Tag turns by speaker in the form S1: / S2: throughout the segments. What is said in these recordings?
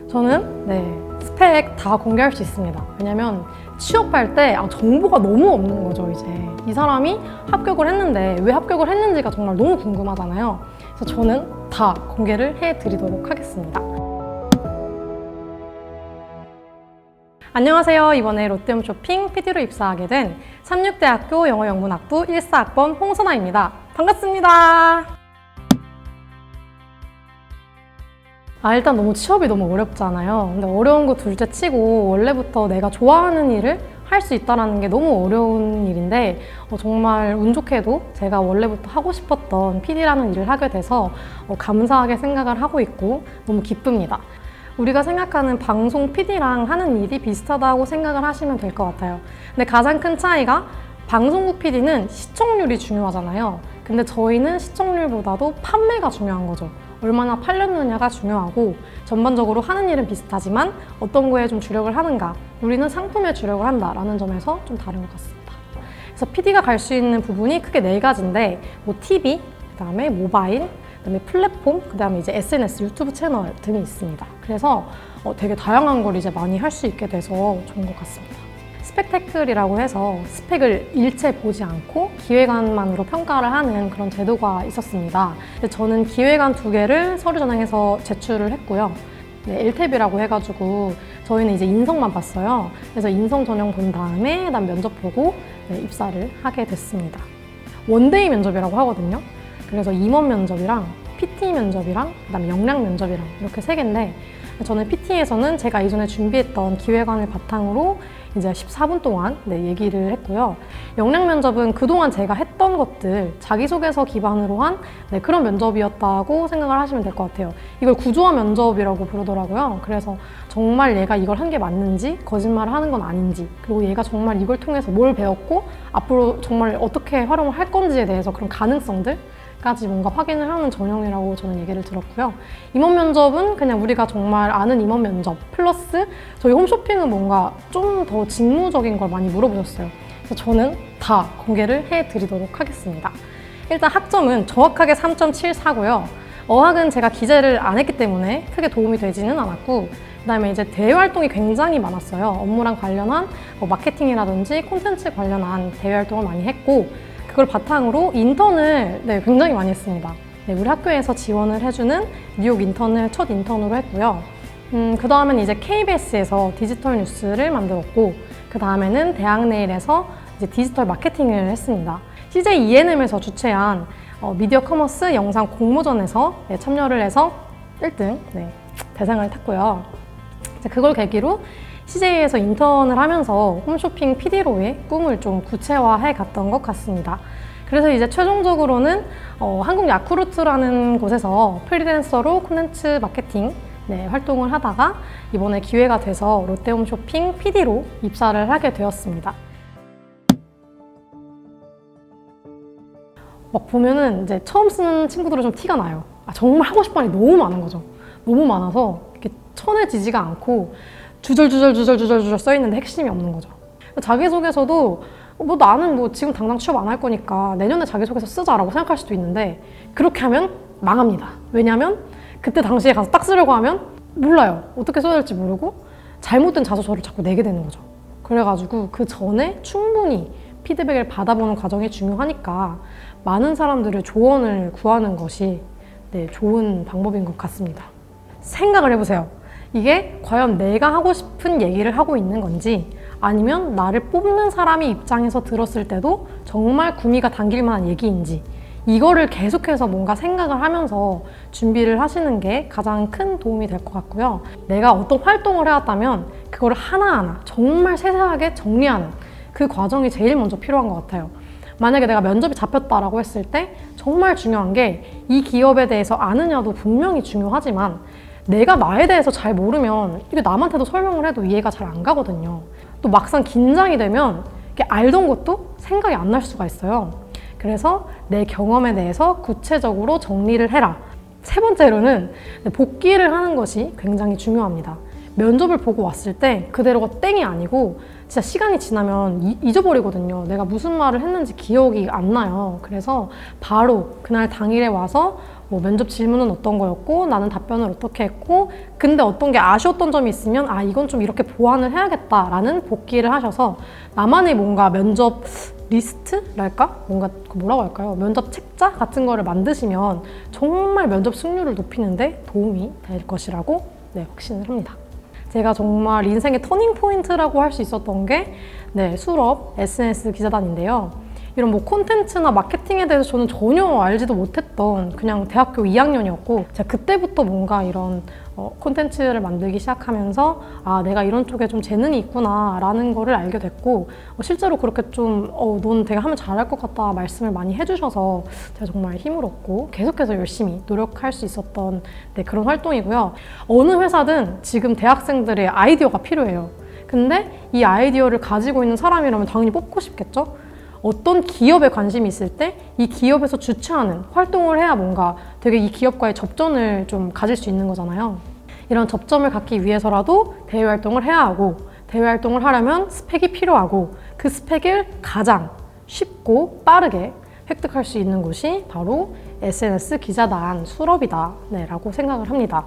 S1: 저는 스펙 다 공개할 수 있습니다. 왜냐면 취업할 때 정보가 너무 없는 거죠, 이제. 이 사람이 합격을 했는데 왜 합격을 했는지가 정말 너무 궁금하잖아요. 그래서 저는 다 공개를 해드리도록 하겠습니다. 안녕하세요. 이번에 롯데홈쇼핑 PD로 입사하게 된 삼육대학교 영어영문학부 14학번 홍선아입니다. 반갑습니다. 일단 너무 취업이 너무 어렵잖아요. 근데 어려운 거 둘째 치고 원래부터 내가 좋아하는 일을 할 수 있다는 게 너무 어려운 일인데 정말 운 좋게도 제가 원래부터 하고 싶었던 PD라는 일을 하게 돼서 감사하게 생각을 하고 있고 너무 기쁩니다. 우리가 생각하는 방송 PD랑 하는 일이 비슷하다고 생각을 하시면 될 것 같아요. 근데 가장 큰 차이가 방송국 PD는 시청률이 중요하잖아요. 근데 저희는 시청률보다도 판매가 중요한 거죠. 얼마나 팔렸느냐가 중요하고 전반적으로 하는 일은 비슷하지만 어떤 거에 좀 주력을 하는가, 우리는 상품에 주력을 한다라는 점에서 좀 다른 것 같습니다. 그래서 PD가 갈 수 있는 부분이 크게 4가지인데 TV, 그다음에 모바일, 그다음에 플랫폼, 그다음에 이제 SNS, 유튜브 채널 등이 있습니다. 그래서 되게 다양한 걸 이제 많이 할 수 있게 돼서 좋은 것 같습니다. 스펙테클이라고 해서 스펙을 일체 보지 않고 기획안만으로 평가를 하는 그런 제도가 있었습니다. 근데 저는 기획안 2개를 서류 전형해서 제출을 했고요. LTEB이라고 해가지고 저희는 이제 인성만 봤어요. 그래서 인성 전형 본 다음에 그다음 면접 보고 입사를 하게 됐습니다. 원데이 면접이라고 하거든요. 그래서 임원 면접이랑 PT 면접이랑 그다음에 역량 면접이랑 이렇게 3개인데 저는 PT에서는 제가 이전에 준비했던 기획안을 바탕으로 이제 14분 동안 얘기를 했고요. 역량 면접은 그동안 제가 했던 것들, 자기소개서 기반으로 한 그런 면접이었다고 생각을 하시면 될 것 같아요. 이걸 구조화 면접이라고 부르더라고요. 그래서 정말 얘가 이걸 한 게 맞는지, 거짓말을 하는 건 아닌지, 그리고 얘가 정말 이걸 통해서 뭘 배웠고 앞으로 정말 어떻게 활용을 할 건지에 대해서 그런 가능성들 까지 뭔가 확인을 하는 전형이라고 저는 얘기를 들었고요. 임원 면접은 그냥 우리가 정말 아는 임원 면접 플러스 저희 홈쇼핑은 뭔가 좀 더 직무적인 걸 많이 물어보셨어요. 그래서 저는 다 공개를 해드리도록 하겠습니다. 일단 학점은 정확하게 3.74고요. 어학은 제가 기재를 안 했기 때문에 크게 도움이 되지는 않았고 그다음에 이제 대외 활동이 굉장히 많았어요. 업무랑 관련한 마케팅이라든지 콘텐츠 관련한 대외 활동을 많이 했고 그걸 바탕으로 인턴을 굉장히 많이 했습니다. 우리 학교에서 지원을 해주는 뉴욕 인턴을 첫 인턴으로 했고요. 그 다음엔 이제 KBS에서 디지털 뉴스를 만들었고 그 다음에는 대학내일에서 이제 디지털 마케팅을 했습니다. CJ ENM에서 주최한 미디어 커머스 영상 공모전에서 참여를 해서 1등 대상을 탔고요. 이제 그걸 계기로 CJ에서 인턴을 하면서 홈쇼핑 PD로의 꿈을 좀 구체화해 갔던 것 같습니다. 그래서 이제 최종적으로는 한국 야쿠르트라는 곳에서 프리랜서로 콘텐츠 마케팅 활동을 하다가 이번에 기회가 돼서 롯데홈쇼핑 PD로 입사를 하게 되었습니다. 막 보면은 이제 처음 쓰는 친구들은 좀 티가 나요. 정말 하고 싶은 말이 너무 많은 거죠. 너무 많아서 이렇게 쳐내지지가 않고 주절 써 있는데 핵심이 없는 거죠. 자기소개서도 나는 지금 당장 취업 안 할 거니까 내년에 자기소개서 쓰자라고 생각할 수도 있는데 그렇게 하면 망합니다. 왜냐면 그때 당시에 가서 딱 쓰려고 하면 몰라요. 어떻게 써야 될지 모르고 잘못된 자소서를 자꾸 내게 되는 거죠. 그래가지고 그 전에 충분히 피드백을 받아보는 과정이 중요하니까 많은 사람들의 조언을 구하는 것이 좋은 방법인 것 같습니다. 생각을 해보세요. 이게 과연 내가 하고 싶은 얘기를 하고 있는 건지 아니면 나를 뽑는 사람의 입장에서 들었을 때도 정말 구미가 당길 만한 얘기인지 이거를 계속해서 뭔가 생각을 하면서 준비를 하시는 게 가장 큰 도움이 될 것 같고요. 내가 어떤 활동을 해왔다면 그걸 하나하나 정말 세세하게 정리하는 그 과정이 제일 먼저 필요한 것 같아요. 만약에 내가 면접이 잡혔다라고 했을 때 정말 중요한 게 이 기업에 대해서 아느냐도 분명히 중요하지만 내가 나에 대해서 잘 모르면 이게 남한테도 설명을 해도 이해가 잘 안 가거든요. 또 막상 긴장이 되면 알던 것도 생각이 안 날 수가 있어요. 그래서 내 경험에 대해서 구체적으로 정리를 해라. 3번째로는 복기를 하는 것이 굉장히 중요합니다. 면접을 보고 왔을 때 그대로가 땡이 아니고 진짜 시간이 지나면 잊어버리거든요. 내가 무슨 말을 했는지 기억이 안 나요. 그래서 바로 그날 당일에 와서 뭐 면접 질문은 어떤 거였고 나는 답변을 어떻게 했고 근데 어떤 게 아쉬웠던 점이 있으면 이건 좀 이렇게 보완을 해야겠다라는 복기를 하셔서 나만의 뭔가 면접 리스트랄까? 뭔가 뭐라고 할까요? 면접 책자 같은 거를 만드시면 정말 면접 승률을 높이는데 도움이 될 것이라고 확신을 합니다. 제가 정말 인생의 터닝 포인트라고 할 수 있었던 게 수럽 SNS 기자단인데요. 이런 뭐 콘텐츠나 마케팅에 대해서 저는 전혀 알지도 못했던 그냥 대학교 2학년이었고 제가 그때부터 뭔가 이런 콘텐츠를 만들기 시작하면서 내가 이런 쪽에 좀 재능이 있구나 라는 거를 알게 됐고 실제로 그렇게 좀 넌 되게 하면 잘할 것 같다 말씀을 많이 해주셔서 제가 정말 힘을 얻고 계속해서 열심히 노력할 수 있었던 그런 활동이고요. 어느 회사든 지금 대학생들의 아이디어가 필요해요. 근데 이 아이디어를 가지고 있는 사람이라면 당연히 뽑고 싶겠죠? 어떤 기업에 관심이 있을 때 이 기업에서 주최하는 활동을 해야 뭔가 되게 이 기업과의 접점을 좀 가질 수 있는 거잖아요. 이런 접점을 갖기 위해서라도 대외 활동을 해야 하고 대외 활동을 하려면 스펙이 필요하고 그 스펙을 가장 쉽고 빠르게 획득할 수 있는 곳이 바로 SNS 기자단 수럽이다 라고 생각을 합니다.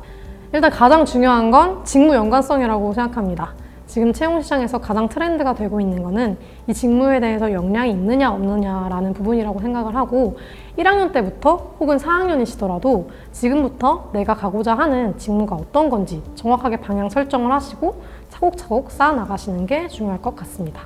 S1: 일단 가장 중요한 건 직무 연관성이라고 생각합니다. 지금 채용시장에서 가장 트렌드가 되고 있는 거는 이 직무에 대해서 역량이 있느냐 없느냐라는 부분이라고 생각을 하고 1학년 때부터 혹은 4학년이시더라도 지금부터 내가 가고자 하는 직무가 어떤 건지 정확하게 방향 설정을 하시고 차곡차곡 쌓아나가시는 게 중요할 것 같습니다.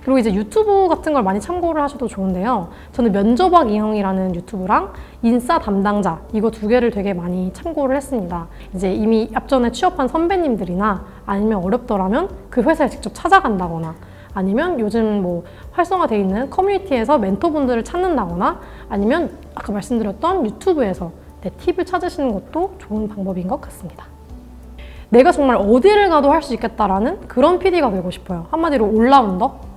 S1: 그리고 이제 유튜브 같은 걸 많이 참고를 하셔도 좋은데요. 저는 면접학 이형이라는 유튜브랑 인싸 담당자 이거 두 개를 되게 많이 참고를 했습니다. 이제 이미 앞전에 취업한 선배님들이나 아니면 어렵더라면 그 회사에 직접 찾아간다거나 아니면 요즘 뭐 활성화되어 있는 커뮤니티에서 멘토분들을 찾는다거나 아니면 아까 말씀드렸던 유튜브에서 팁을 찾으시는 것도 좋은 방법인 것 같습니다. 내가 정말 어디를 가도 할 수 있겠다라는 그런 PD가 되고 싶어요. 한마디로 올라운더?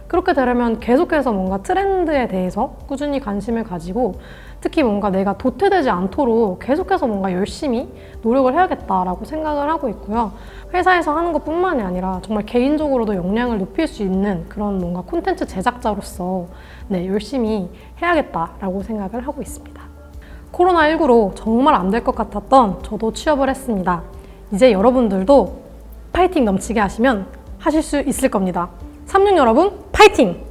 S1: 그렇게 되려면 계속해서 뭔가 트렌드에 대해서 꾸준히 관심을 가지고 특히 뭔가 내가 도태되지 않도록 계속해서 뭔가 열심히 노력을 해야겠다라고 생각을 하고 있고요. 회사에서 하는 것뿐만이 아니라 정말 개인적으로도 역량을 높일 수 있는 그런 뭔가 콘텐츠 제작자로서 열심히 해야겠다라고 생각을 하고 있습니다. 코로나19로 정말 안 될 것 같았던 저도 취업을 했습니다. 이제 여러분들도 파이팅 넘치게 하시면 하실 수 있을 겁니다. 3년 여러분 파이팅!